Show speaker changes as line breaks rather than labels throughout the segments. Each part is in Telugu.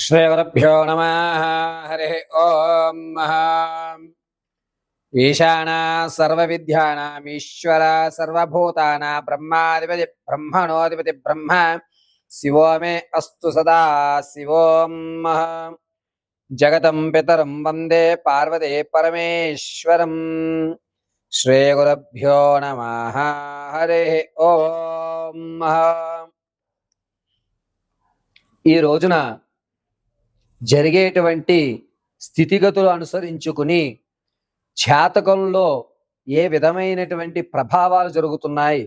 శ్రీగురుభ్యో నమః. హరి ఓం. ఈశానా సర్వవిద్యానామీశ్వర సర్వభూతానాం బ్రహ్మాధిపతి బ్రహ్మణోధిపతి బ్రహ్మ శివో మే అస్తు సదా శివోం. జగతం పితరం వందే పార్వతీ పరమేశ్వరం. శ్రీగురుభ్యో నమః. హరి ఓం. ఈ రోజున జరిగేటువంటి స్థితిగతులు అనుసరించుకుని జాతకంలో ఏ విధమైనటువంటి ప్రభావాలు జరుగుతున్నాయి,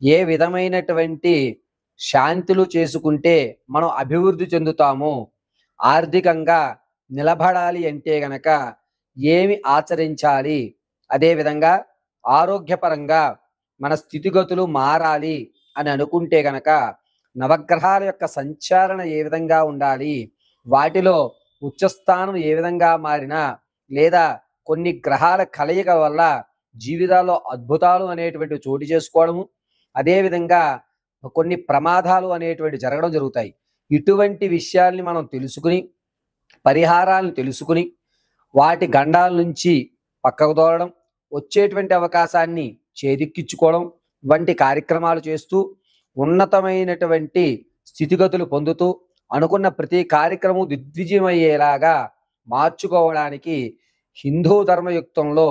ఏ విధమైనటువంటి శాంతులు చేసుకుంటే మనం అభివృద్ధి చెందుతాము, ఆర్థికంగా నిలబడాలి అంటే గనక ఏమి ఆచరించాలి, అదేవిధంగా ఆరోగ్యపరంగా మన స్థితిగతులు మారాలి అని అనుకుంటే గనక నవగ్రహాల యొక్క సంచారణ ఏ విధంగా ఉండాలి, వాటిలో ఉచ్చస్థానం ఏ విధంగా మారినా లేదా కొన్ని గ్రహాల కలయిక వల్ల జీవితాల్లో అద్భుతాలు అనేటువంటి చోటు చేసుకోవడము, అదేవిధంగా కొన్ని ప్రమాదాలు అనేటువంటి జరగడం జరుగుతాయి. ఇటువంటి విషయాల్ని మనం తెలుసుకుని పరిహారాలను తెలుసుకుని వాటి గండాల నుంచి పక్కకు దూరడం, వచ్చేటువంటి అవకాశాన్ని చేదిక్కించుకోవడం వంటి కార్యక్రమాలు చేస్తూ ఉన్నతమైనటువంటి స్థితిగతులు పొందుతూ అనుకున్న ప్రతి కార్యక్రమం దిగ్విజయమయ్యేలాగా మార్చుకోవడానికి హిందూ ధర్మయుక్తంలో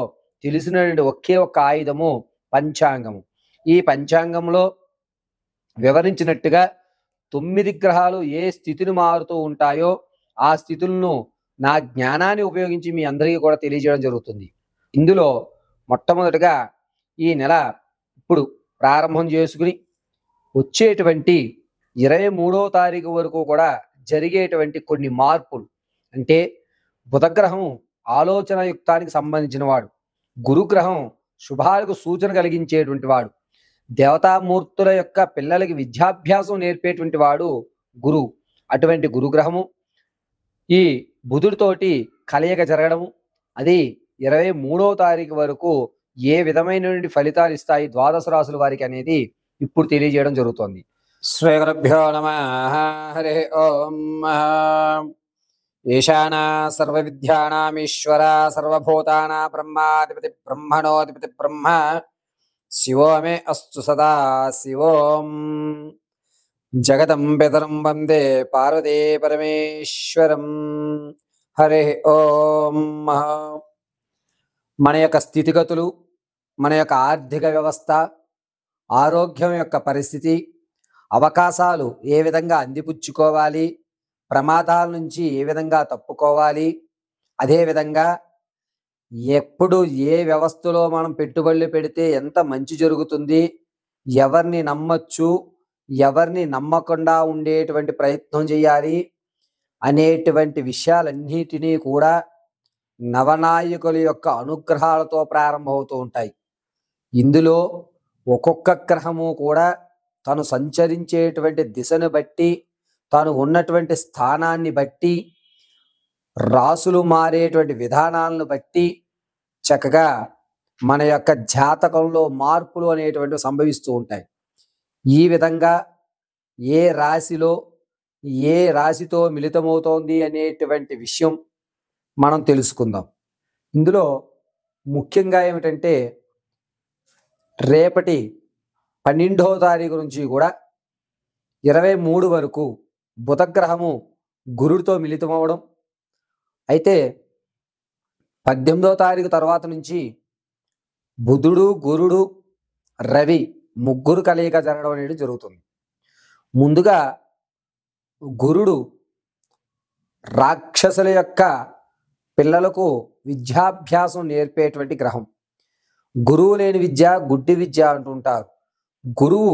తెలిసినటువంటి ఒకే ఒక్క ఆయుధము పంచాంగము. ఈ పంచాంగంలో వివరించినట్టుగా 9 గ్రహాలు ఏ స్థితిని మారుతూ ఉంటాయో ఆ స్థితులను నా జ్ఞానాన్ని ఉపయోగించి మీ అందరికీ కూడా తెలియజేయడం జరుగుతుంది. ఇందులో మొట్టమొదటిగా ఈ నెల ఇప్పుడు ప్రారంభం చేసుకుని వచ్చేటువంటి 23వ తారీఖు వరకు కూడా జరిగేటువంటి కొన్ని మార్పులు, అంటే బుధగ్రహం ఆలోచన యుక్తానికి సంబంధించిన వాడు, గురుగ్రహం శుభాలకు సూచన కలిగించేటువంటి వాడు, దేవతామూర్తుల యొక్క పిల్లలకి విద్యాభ్యాసం నేర్పేటువంటి వాడు గురువు. అటువంటి గురుగ్రహము ఈ బుధుడితోటి కలయిక జరగడము, అది 23వ తారీఖు వరకు ఏ విధమైనటువంటి ఫలితాలు ఇస్తాయి ద్వాదశ రాశుల వారికి అనేది ఇప్పుడు తెలియజేయడం జరుగుతోంది. శ్రీగురుభ్యో నమః. హరి ఓం. ఈశానా సర్వవిద్యానామీశ్వర సర్వభూతానాం బ్రహ్మాధిపతి బ్రహ్మణోధిపతి బ్రహ్మ శివో మే అస్తు సదా శివోం. జగతం పితరం వందే పార్వతీ పరమేశ్వరం. హరి ఓం. మన యొక్క స్థితిగతులు, మన యొక్క ఆర్థిక వ్యవస్థ, ఆరోగ్యం యొక్క పరిస్థితి, అవకాశాలు ఏ విధంగా అందిపుచ్చుకోవాలి, ప్రమాదాల నుంచి ఏ విధంగా తప్పుకోవాలి, అదేవిధంగా ఎప్పుడు ఏ వ్యవస్థలో మనం పెట్టుబడులు పెడితే ఎంత మంచి జరుగుతుంది, ఎవరిని నమ్మచ్చు, ఎవరిని నమ్మకుండా ఉండేటువంటి ప్రయత్నం చేయాలి అనేటువంటి విషయాలన్నిటినీ కూడా నవనాయకుల యొక్క అనుగ్రహాలతో ప్రారంభమవుతూ ఉంటాయి. ఇందులో ఒక్కొక్క గ్రహము కూడా తను సంచరించేటువంటి దిశను బట్టి, తాను ఉన్నటువంటి స్థానాన్ని బట్టి, రాసులు మారేటువంటి విధానాలను బట్టి చక్కగా మన యొక్క జాతకంలో మార్పులు అనేటువంటివి సంభవిస్తూ ఉంటాయి. ఈ విధంగా ఏ రాశిలో ఏ రాశితో మిళితమవుతోంది అనేటువంటి విషయం మనం తెలుసుకుందాం. ఇందులో ముఖ్యంగా ఏమిటంటే రేపటి 12వ తారీఖు నుంచి కూడా 23 వరకు బుధగ్రహము గురుడితో మిళితమవడం, అయితే 18వ తారీఖు తర్వాత నుంచి బుధుడు, గురుడు, రవి ముగ్గురు కలయిక జరగడం అనేది జరుగుతుంది. ముందుగా గురుడు రాక్షసుల యొక్క పిల్లలకు విద్యాభ్యాసం నేర్పేటువంటి గ్రహం. గురువు లేని విద్య గుడ్డి విద్య అంటుంటారు. గురువు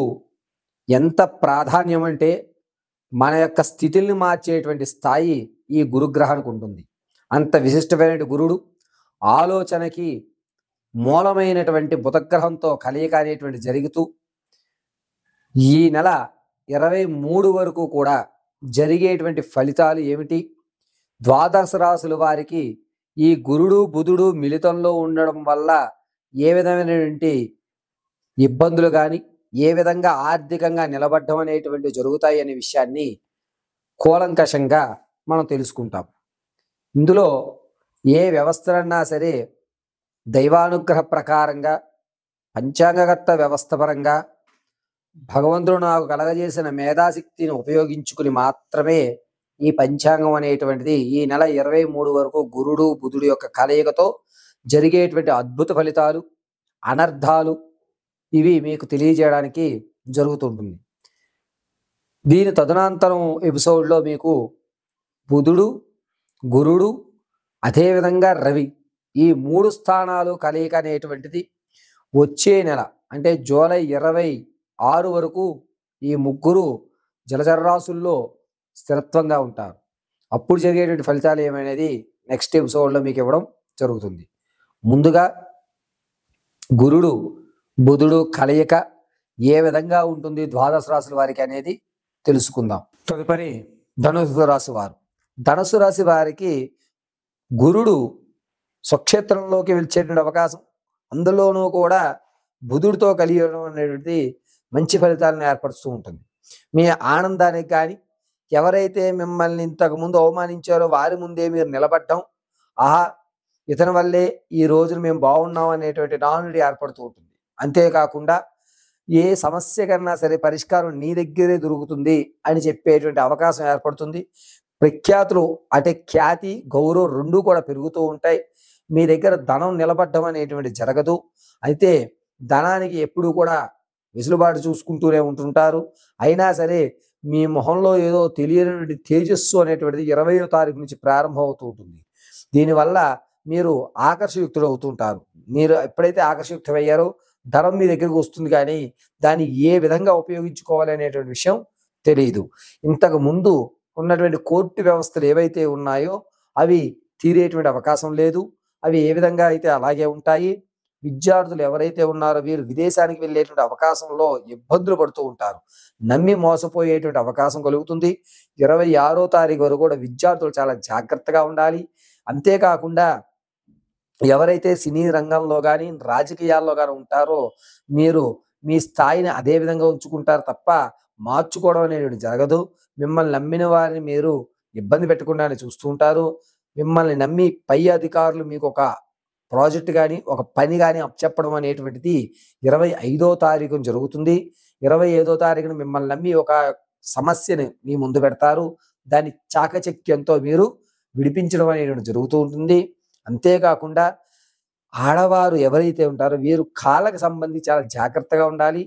ఎంత ప్రాధాన్యం అంటే మన యొక్క స్థితిని మార్చేటువంటి స్థాయి ఈ గురుగ్రహానికి ఉంటుంది. అంత విశిష్టమైన గురుడు ఆలోచనకి మూలమైనటువంటి బుధగ్రహంతో కలయిక అనేటువంటి జరుగుతూ ఈ నెల 23 వరకు కూడా జరిగేటువంటి ఫలితాలు ఏమిటి, ద్వాదశ రాశుల వారికి ఈ గురుడు బుధుడు మిళితంలో ఉండడం వల్ల ఏ విధమైనటువంటి ఇబ్బందులు కానీ, ఏ విధంగా ఆర్థికంగా నిలబడడం అనేటువంటి జరుగుతాయి అనే విషయాన్ని కూలంకషంగా మనం తెలుసుకుంటాం. ఇందులో ఏ వ్యవస్థలన్నా సరే దైవానుగ్రహ ప్రకారంగా పంచాంగకర్త వ్యవస్థ పరంగా భగవంతుడు నాకు కలగజేసిన మేధాశక్తిని ఉపయోగించుకుని మాత్రమే ఈ పంచాంగం అనేటువంటిది ఈ నెల 23 వరకు గురుడు బుధుడు యొక్క కలయికతో జరిగేటువంటి అద్భుత ఫలితాలు, అనర్థాలు ఇవి మీకు తెలియజేయడానికి జరుగుతుంటుంది. దీని తదనంతరం ఎపిసోడ్లో మీకు బుధుడు, గురుడు, అదేవిధంగా రవి ఈ 3 స్థానాలు కలయిక అనేటువంటిది వచ్చే నెల అంటే జూలై 26 వరకు ఈ ముగ్గురు జలచర రాశుల్లో స్థిరత్వంగా ఉంటారు. అప్పుడు జరిగేటువంటి ఫలితాలు ఏమనేది నెక్స్ట్ ఎపిసోడ్లో మీకు ఇవ్వడం జరుగుతుంది. ముందుగా గురుడు బుధుడు కలయిక ఏ విధంగా ఉంటుంది ద్వాదశ రాశుల వారికి అనేది తెలుసుకుందాం. తదుపరి ధనుసు రాశి వారు. ధనుసు రాశి వారికి గురుడు స్వక్షేత్రంలోకి వెళ్ళేటువంటి అవకాశం, అందులోనూ కూడా బుధుడితో కలియడం అనేటువంటిది మంచి ఫలితాలను ఏర్పరుస్తూ ఉంటుంది. మీ ఆనందానికి కానీ ఎవరైతే మిమ్మల్ని ఇంతకుముందు అవమానించారో వారి ముందే మీరు నిలబడటం, ఆహా ఇతని వల్లే ఈ రోజున మేము బాగున్నాం అనేటువంటి నానుడి ఏర్పడుతూ ఉంటుంది. అంతేకాకుండా ఏ సమస్య కన్నా సరే పరిష్కారం నీ దగ్గరే దొరుకుతుంది అని చెప్పేటువంటి అవకాశం ఏర్పడుతుంది. ప్రఖ్యాతులు అంటే ఖ్యాతి గౌరవం రెండూ కూడా పెరుగుతూ ఉంటాయి. మీ దగ్గర ధనం నిలబడడం అనేటువంటి జరగదు. అయితే ధనానికి ఎప్పుడూ కూడా వెసులుబాటు చూసుకుంటూనే ఉంటుంటారు. అయినా సరే మీ మొహంలో ఏదో తెలియనటువంటి తేజస్సు అనేటువంటిది 20వ తారీఖు నుంచి ప్రారంభం అవుతూ ఉంటుంది. దీనివల్ల మీరు ఆకర్షయుక్తులు అవుతుంటారు. మీరు ఎప్పుడైతే ఆకర్షయుక్తమయ్యారో ధనం మీ దగ్గరికి వస్తుంది, కానీ దాన్ని ఏ విధంగా ఉపయోగించుకోవాలి అనేటువంటి విషయం తెలియదు. ఇంతకు ముందు ఉన్నటువంటి కోర్టు వ్యవస్థలు ఏవైతే ఉన్నాయో అవి తీరేటువంటి అవకాశం లేదు. అవి ఏ విధంగా అయితే అలాగే ఉంటాయి. విద్యార్థులు ఎవరైతే ఉన్నారో వీరు విదేశానికి వెళ్ళేటువంటి అవకాశంలో ఇబ్బందులు పడుతూ ఉంటారు. నమ్మి మోసపోయేటువంటి అవకాశం కలుగుతుంది. 26వ తారీఖు వరకు కూడా విద్యార్థులు చాలా జాగ్రత్తగా ఉండాలి. అంతేకాకుండా ఎవరైతే సినీ రంగంలో కానీ రాజకీయాల్లో కానీ ఉంటారో మీరు మీ స్థాయిని అదే విధంగా ఉంచుకుంటారు తప్ప మార్చుకోవడం అనేది జరగదు. మిమ్మల్ని నమ్మిన వారిని మీరు ఇబ్బంది పెట్టకుండానే చూస్తూ ఉంటారు. మిమ్మల్ని నమ్మి పై అధికారులు మీకు ఒక ప్రాజెక్ట్ కానీ ఒక పని కానీ అప్పచెప్పడం అనేటువంటిది 25వ తారీఖున జరుగుతుంది. 25వ తారీఖున మిమ్మల్ని నమ్మి ఒక సమస్యని మీ ముందు పెడతారు. దాన్ని చాకచక్యంతో మీరు విడిపించడం అనేది జరుగుతూ ఉంటుంది. అంతేకాకుండా ఆడవారు ఎవరైతే ఉంటారో వీరు కాళ్ళకి సంబంధించి చాలా జాగ్రత్తగా ఉండాలి.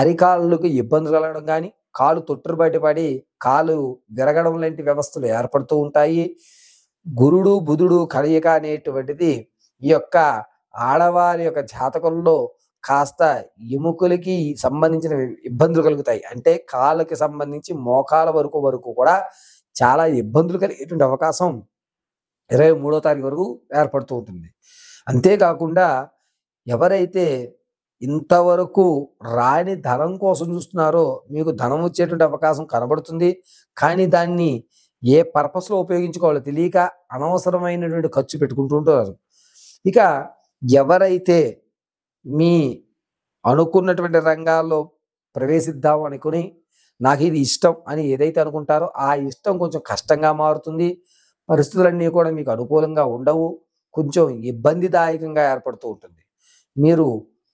అరికాళ్ళకు ఇబ్బందులు కలగడం కానీ కాలు తొట్టురు బయటపడి కాలు విరగడం లాంటి వ్యవస్థలు ఏర్పడుతూ ఉంటాయి. గురుడు బుధుడు కలయిక అనేటువంటిది ఈ యొక్క ఆడవారి యొక్క జాతకంలో కాస్త ఎముకలకి సంబంధించిన ఇబ్బందులు కలుగుతాయి. అంటే కాళ్ళకి సంబంధించి మోకాల వరకు కూడా చాలా ఇబ్బందులు కలిగేటువంటి అవకాశం 23వ తారీఖు వరకు ఏర్పడుతూ ఉంటుంది. అంతేకాకుండా ఎవరైతే ఇంతవరకు రాని ధనం కోసం చూస్తున్నారో మీకు ధనం వచ్చేటువంటి అవకాశం కనబడుతుంది. కానీ దాన్ని ఏ పర్పస్లో ఉపయోగించుకోవాలో తెలియక అనవసరమైనటువంటి ఖర్చు పెట్టుకుంటూ ఉంటారు. ఇక ఎవరైతే మీ అనుకున్నటువంటి రంగాల్లో ప్రవేశిద్దాం అనుకుని నాకు ఇది ఇష్టం అని ఏదైతే అనుకుంటారో ఆ ఇష్టం కొంచెం కష్టంగా మారుతుంది. పరిస్థితులన్నీ కూడా మీకు అనుకూలంగా ఉండవు. కొంచెం ఇబ్బందిదాయకంగా ఏర్పడుతూ ఉంటుంది. మీరు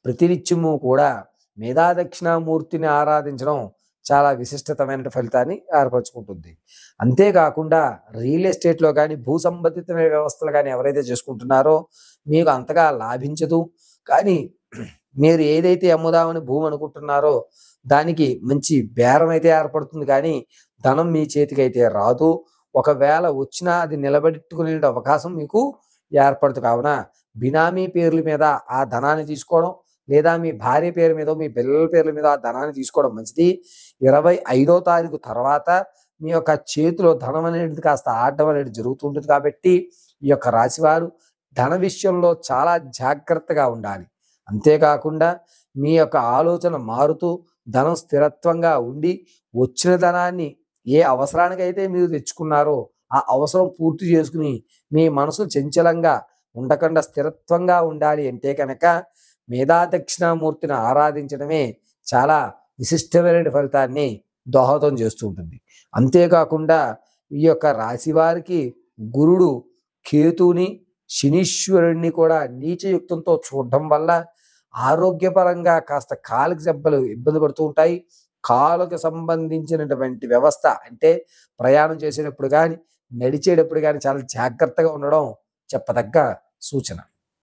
ప్రతినిత్యము కూడా మేధాదక్షిణామూర్తిని ఆరాధించడం చాలా విశిష్టతమైన ఫలితాన్ని ఏర్పరచుకుంటుంది. అంతేకాకుండా రియల్ ఎస్టేట్లో కానీ భూ సంబంధితమైన వ్యవస్థలు కానీ ఎవరైతే చేసుకుంటున్నారో మీకు అంతగా లాభించదు. కానీ మీరు ఏదైతే అమ్ముదామని భూమి అనుకుంటున్నారో దానికి మంచి బేరం అయితే ఏర్పడుతుంది, కానీ ధనం మీ చేతికి అయితే రాదు. ఒకవేళ వచ్చినా అది నిలబెట్టుకునే అవకాశం మీకు ఏర్పడుతుంది. కావున బినామీ పేర్ల మీద ఆ ధనాన్ని తీసుకోవడం లేదా మీ భార్య పేరు మీద మీ పిల్లల పేర్ల మీద ఆ ధనాన్ని తీసుకోవడం మంచిది. 25వ తారీఖు తర్వాత మీ యొక్క చేతిలో ధనం అనేది కాస్త ఆడడం అనేది జరుగుతుంటుంది. కాబట్టి ఈ యొక్క రాశివారు ధన విషయంలో చాలా జాగ్రత్తగా ఉండాలి. అంతేకాకుండా మీ యొక్క ఆలోచన మారుతూ ధనం స్థిరత్వంగా ఉండి వచ్చిన ధనాన్ని ఏ అవసరానికైతే మీరు తెచ్చుకున్నారో ఆ అవసరం పూర్తి చేసుకుని మీ మనసు చంచలంగా ఉండకుండా స్థిరత్వంగా ఉండాలి అంటే కనుక మేధాదక్షిణామూర్తిని ఆరాధించడమే చాలా విశిష్టమైన ఫలితాన్ని దోహదం చేస్తూ ఉంటుంది. అంతేకాకుండా ఈ యొక్క రాశి వారికి గురుడు కేతుని శనీశ్వరుణ్ణి కూడా నీచయుక్తంతో చూడడం వల్ల ఆరోగ్యపరంగా కాస్త కాలికి దెబ్బలు ఇబ్బంది పడుతూ ఉంటాయి. కాలుకు సంబంధించినటువంటి వ్యవస్థ అంటే ప్రయాణం చేసేటప్పుడు కానీ నడిచేటప్పుడు కానీ చాలా జాగ్రత్తగా ఉండడం చెప్పదగ్గ సూచన.